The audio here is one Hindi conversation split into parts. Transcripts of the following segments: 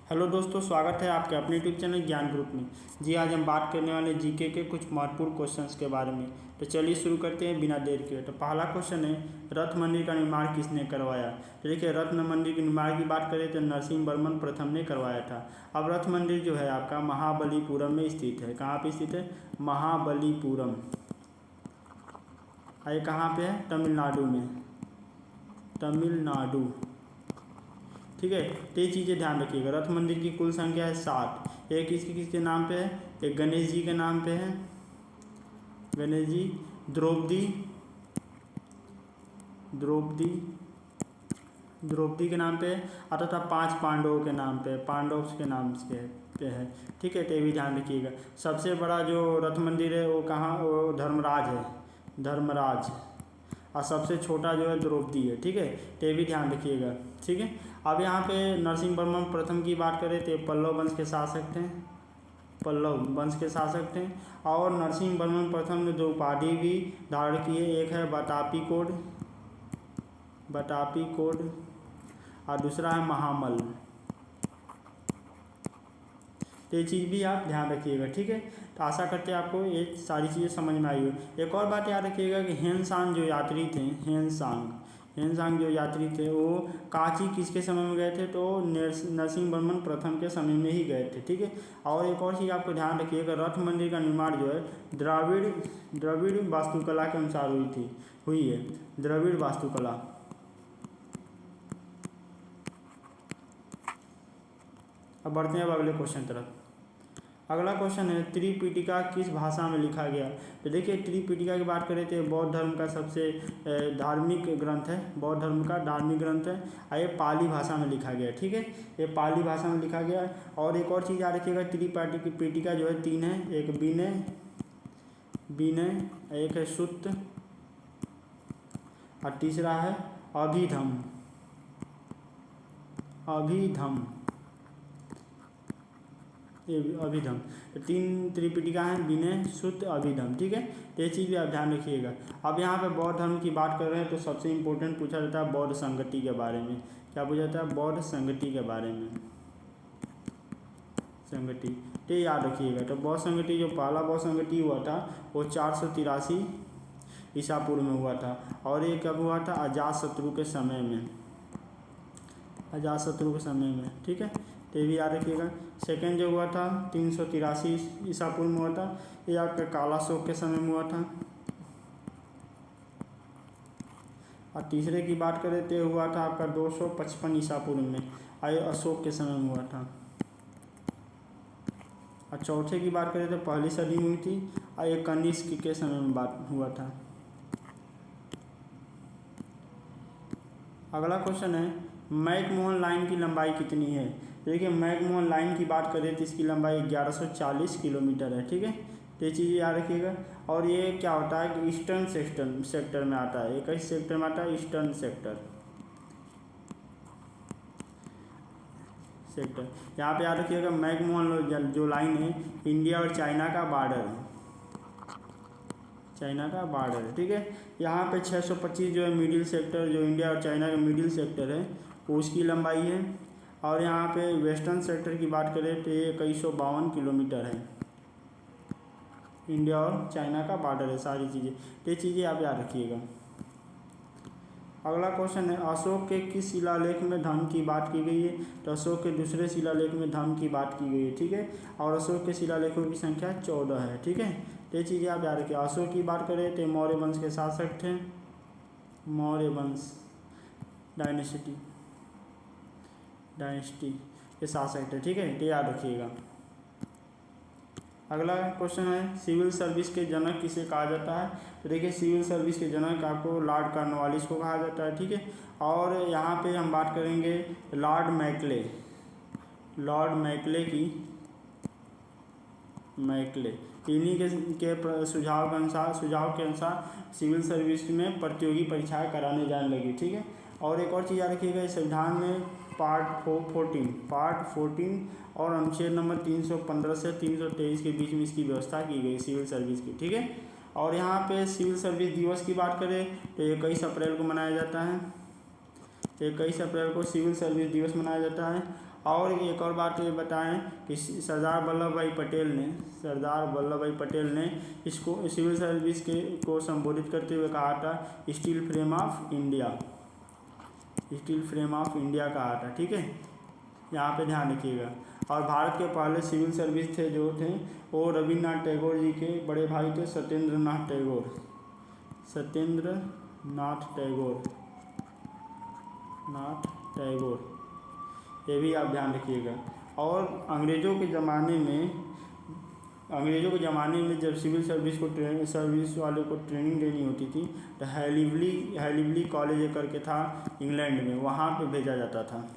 हेलो दोस्तों, स्वागत है आपके अपने यूट्यूब चैनल ज्ञान ग्रुप में। जी, आज हम बात करने वाले जीके के कुछ महत्वपूर्ण क्वेश्चंस के बारे में। तो चलिए शुरू करते हैं बिना देर के। तो पहला क्वेश्चन है, रथ मंदिर का निर्माण किसने करवाया। तो देखिए, रथ मंदिर के निर्माण की बात करें तो नरसिंह वर्मन प्रथम ने करवाया था। अब रथ मंदिर जो है आपका महाबलीपुरम में स्थित है। कहाँ पे स्थित है? महाबलीपुरम। ये कहाँ पे है? तमिलनाडु में, तमिलनाडु। ठीक है, तो ये चीज़ें ध्यान रखिएगा। रथ मंदिर की कुल संख्या है 7। एक किसके किसके नाम पे है? एक गणेश जी के नाम पे है, गणेश जी। द्रौपदी, द्रौपदी द्रौपदी के नाम पे है। तथा 5 पांडवों के नाम पे, पांडव के नाम पे है। ठीक है, तो ये भी ध्यान रखिएगा। सबसे बड़ा जो रथ मंदिर है वो कहाँ? वो धर्मराज है, धर्मराज। और सबसे छोटा जो है द्रौपदी है। ठीक है, तो ये भी ध्यान रखिएगा। ठीक है, अब यहाँ पे नरसिंह वर्मन प्रथम की बात करें तो पल्लव वंश के शासक थे, पल्लव वंश के शासक थे। और नरसिंह वर्मन प्रथम ने 2 उपाधि भी धारण की है। एक है बतापी कोड, बतापी कोड, और दूसरा है महामल। तो ये चीज़ भी आप ध्यान रखिएगा। ठीक है, तो आशा करते हैं आपको ये सारी चीज़ें समझ में आई हो। एक और बात याद रखिएगा कि हेनसांग जो यात्री थे, हेनसांग जो यात्री थे वो कांची किसके समय में गए थे? तो नरसिंह वर्मन प्रथम के समय में ही गए थे। ठीक है, और एक और चीज़ आपको ध्यान रखिएगा, रथ मंदिर का निर्माण जो है द्रविड़ वास्तुकला के अनुसार हुई है, द्रविड़ वास्तुकला। अब बढ़ते हैं अब अगले क्वेश्चन तरफ। अगला क्वेश्चन है, त्रिपिटिका किस भाषा में लिखा गया। तो देखिए, त्रिपिटिका की बात करें तो बौद्ध धर्म का सबसे धार्मिक ग्रंथ है, बौद्ध धर्म का धार्मिक ग्रंथ है। और ये पाली भाषा में लिखा गया है। ठीक है, ये पाली भाषा में लिखा गया है। और एक और चीज़ याद रखिएगा, त्रिपिटिका जो है 3 है। एक विनय, एक है सुत्त, और तीसरा है अभिधम। ये अभिधम। तो 3 त्रिपिटिका हैं, विनय, सुत्त, अभिधम। ठीक है, तो ये चीज़ भी आप ध्यान रखिएगा। अब यहाँ पे बौद्ध धर्म की बात कर रहे हैं तो सबसे इम्पोर्टेंट पूछा जाता है बौद्ध संगति के बारे में। क्या पूछा जाता है? बौद्ध संगति के बारे में, संगति। तो ये याद रखिएगा। तो बौद्ध संगति, जो पहला बौद्ध संगति हुआ था वो 483 ईसा पूर्व में हुआ था। और ये कब हुआ था? अजातशत्रु के समय में, अजातशत्रु के समय में। ठीक है, तो ये भी याद रखिएगा। सेकेंड जो हुआ था 383 ईसा पूर्व में हुआ था, ये आपका काला शोक के समय में हुआ था। और तीसरे की बात करें तो हुआ था आपका 255 ईसा पूर्व में, ये अशोक के समय में हुआ था। और चौथे की बात करें तो पहली सदी में हुई थी, और ये कनिष्क के समय में बात हुआ था। अगला क्वेश्चन है, मैकमोहन लाइन की लंबाई कितनी है। देखिए, मैकमोहन लाइन की बात करें तो इसकी लंबाई 1140 किलोमीटर है। ठीक है, तो ये चीज़ें याद रखिएगा। और ये क्या होता है कि ईस्टर्न सेक्टर में आता है। ये किस सेक्टर में आता है? Eastern sector. यहाँ पे याद रखिएगा, मैकमोहन जो लाइन है इंडिया और चाइना का बॉर्डर है, चाइना का बॉर्डर है। ठीक है, यहाँ पे 625 जो है मिडिल सेक्टर, जो इंडिया और चाइना का मिडिल सेक्टर है वो उसकी लंबाई है। और यहाँ पे वेस्टर्न सेक्टर की बात करें तो ये 2152 किलोमीटर है। इंडिया और चाइना का बॉर्डर है सारी चीज़ें। तो ये चीज़ें आप याद रखिएगा। अगला क्वेश्चन है, अशोक के किस शिलालेख में धम्म की बात की गई है। तो अशोक के दूसरे शिलालेख में धम्म की बात की गई है। ठीक है, और अशोक के शिलालेखों की संख्या 14 है। ठीक है, तो ये चीज़ें आप याद रखिए। अशोक की बात करें तो मौर्य वंश के शासक थे, मौर्य वंश डायनेस्टी के शासक थे। ठीक है, तो याद रखिएगा। अगला क्वेश्चन है, सिविल सर्विस के जनक किसे कहा जाता है। तो देखिए, सिविल सर्विस के जनक आपको लॉर्ड कॉर्नवालिस को कहा जाता है। ठीक है, और यहाँ पे हम बात करेंगे लॉर्ड मैकले इन्हीं के सुझाव के अनुसार सिविल सर्विस में प्रतियोगी परीक्षाएं कराने जाने लगी। ठीक है, और एक और चीज़ याद रखिएगा, इस संविधान में पार्ट 14 और अनुच्छेद नंबर 315 से 323 के बीच में इसकी व्यवस्था की गई सिविल सर्विस की। ठीक है, और यहाँ पे सिविल सर्विस दिवस की बात करें तो 21 अप्रैल को मनाया जाता है, 21 अप्रैल को सिविल सर्विस दिवस मनाया जाता है। और एक और बात ये बताएं कि सरदार वल्लभ भाई पटेल ने इसको सिविल सर्विस को संबोधित करते हुए कहा था steel frame of India, steel frame of India कहा था। ठीक है, यहाँ पे ध्यान रखिएगा। और भारत के पहले सिविल सर्विस थे जो थे वो रविन्द्रनाथ टैगोर जी के बड़े भाई थे सत्येंद्र नाथ टैगोर, ये भी आप ध्यान रखिएगा। और अंग्रेज़ों के ज़माने में जब सिविल सर्विस वालों को ट्रेनिंग देनी होती थी तो हैलीवली कॉलेज करके था इंग्लैंड में, वहाँ पे भेजा जाता था।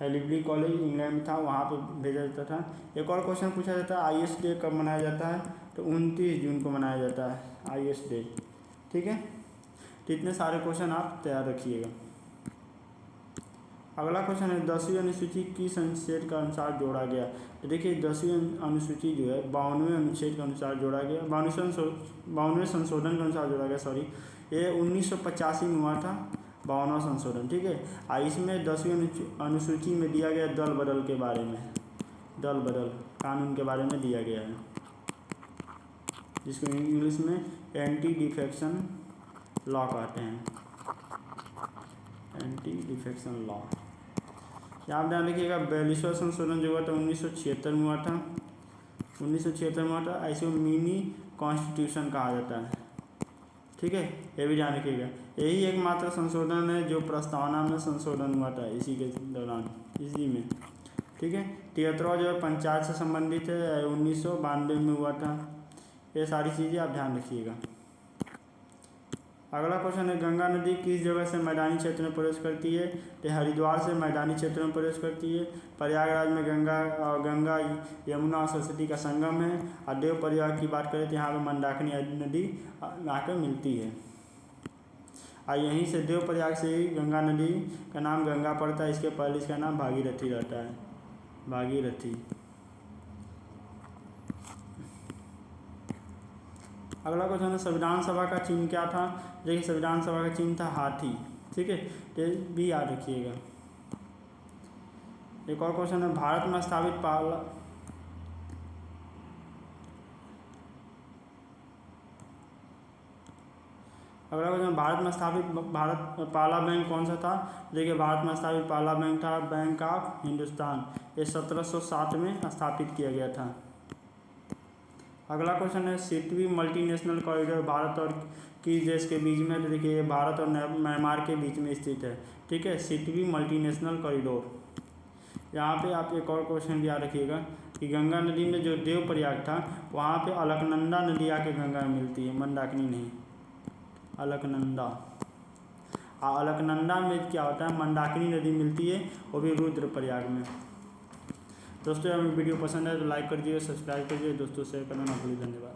हैलीवली कॉलेज इंग्लैंड में था, वहाँ पे भेजा जाता था। एक और क्वेश्चन पूछा जाता है IS डे कब मनाया जाता है, तो 29 जून को मनाया जाता है IS डे। ठीक है, तो इतने सारे क्वेश्चन आप तैयार रखिएगा। अगला क्वेश्चन है 10वीं अनुसूची किस अनुच्छेद के अनुसार जोड़ा गया। तो देखिए 10वीं अनुसूची जो है 52वें अनुच्छेद के अनुसार जोड़ा गया, 52वें संशोधन के अनुसार जोड़ा गया, सॉरी। ये 1985 में हुआ था 52वां संशोधन। ठीक है, इसमें 10वीं अनुसूची में दिया गया दल बदल के बारे में, दल बदल कानून के बारे में दिया गया है, जिसको इंग्लिश में एंटी डिफेक्शन लॉ कहते हैं, एंटी डिफेक्शन लॉ। यहाँ ध्यान रखिएगा 42वां संशोधन जो हुआ था 1976 में हुआ था, 1976 में हुआ था। ऐसे मिनी कॉन्स्टिट्यूशन कहा जाता है। ठीक है, ये भी ध्यान रखिएगा। यही एकमात्र संशोधन है जो प्रस्तावना में संशोधन हुआ था इसी के दौरान, इसी में। ठीक है, 73वां जो है पंचायत से संबंधित है, 1992 में हुआ था। ये सारी चीज़ें आप ध्यान रखिएगा। अगला क्वेश्चन है गंगा नदी किस जगह से मैदानी क्षेत्र में प्रवेश करती है। तो हरिद्वार से मैदानी क्षेत्र में प्रवेश करती है। प्रयागराज में गंगा यमुना और सरस्वती का संगम है। और देव प्रयाग की बात करें तो यहाँ पर मंदाकिनी नदी आकर मिलती है। और यहीं से देव प्रयाग से ही गंगा नदी का नाम गंगा पड़ता है, इसके पहले इसका नाम भागीरथी रहता है, भागीरथी। अगला क्वेश्चन है संविधान सभा का चिन्ह क्या था। देखिए संविधान सभा का चिन्ह था हाथी। ठीक है, ये भी याद रखिएगा। एक और क्वेश्चन है भारत में स्थापित पहला बैंक कौन सा था। देखिए भारत में स्थापित पहला बैंक था बैंक ऑफ हिंदुस्तान। ये 1707 में स्थापित किया गया था। अगला क्वेश्चन है 7वीं मल्टीनेशनल कॉरिडोर भारत और किस देश के बीच में। तो देखिए भारत और म्यांमार के बीच में स्थित है। ठीक है, 7वीं मल्टीनेशनल कॉरिडोर। यहाँ पे आप एक और क्वेश्चन याद रखिएगा कि गंगा नदी में जो देव प्रयाग था वहाँ पे अलकनंदा नदी आके गंगा में मिलती है, मंदाकिनी नहीं, अलकनंदा। अलकनंदा में क्या होता है, मंदाकिनी नदी मिलती है, वो भी रुद्रप्रयाग में। दोस्तों अगर वीडियो पसंद है तो लाइक कर दीजिए, सब्सक्राइब कर दीजिए, दोस्तों शेयर करना ना भूलिए। धन्यवाद।